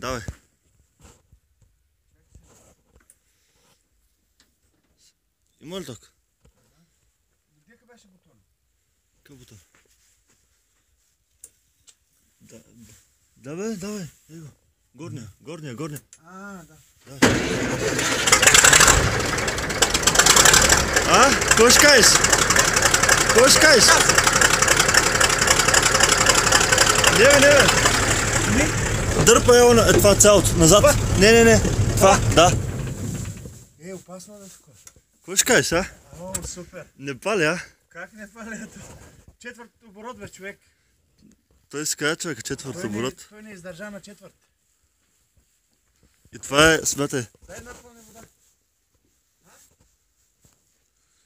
Давай. Има ли ток? Где беше бутон? Какъв бутон? Да бе, давай. Его. Горния. Да. Кой ще кажеш? Не бе. Дърпа това цялото, назад. Не. Това, да. Опасно да скоро. Кой ще кажеш, а? О, супер. Не пали, а? Как не пали? Четвърт оборот бе, човек. Той си каза, човек, четвърт оборот. Той не издържа на четвърт. И това е, смятай. Дай напълни вода.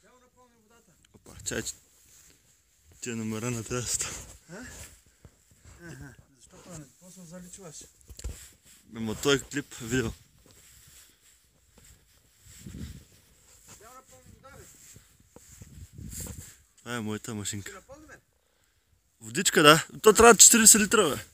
Дай напълни водата. Опа, чай, че ти е номера на тестата. Защо това не? После заличуваш. Ама той клип видео. Дай напълни вода, бе. Това е моята машинка. Напълни, бе. Водичка, да. То трябва 40 литра, бе.